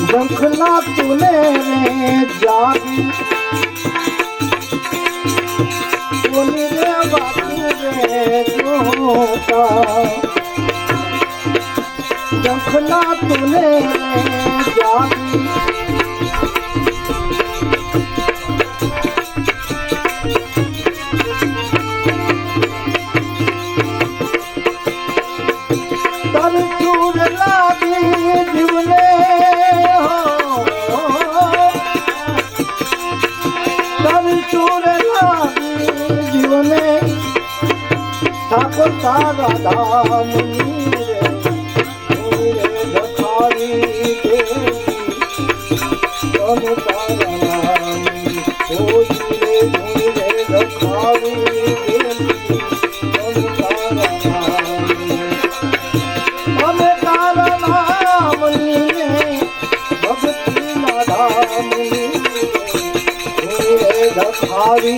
जखला तुले रे जागी बोली रे बाकी रे जोता जखला तुले रे जागी तर चूर लागी जीवने चूर लागी जीवने ठाकुर तारा धाम रे जखारी देवी तम तारा नाम ओ रे जखारी देवी तम तारा नाम तारा नाम भक्ति ना धाम जखारी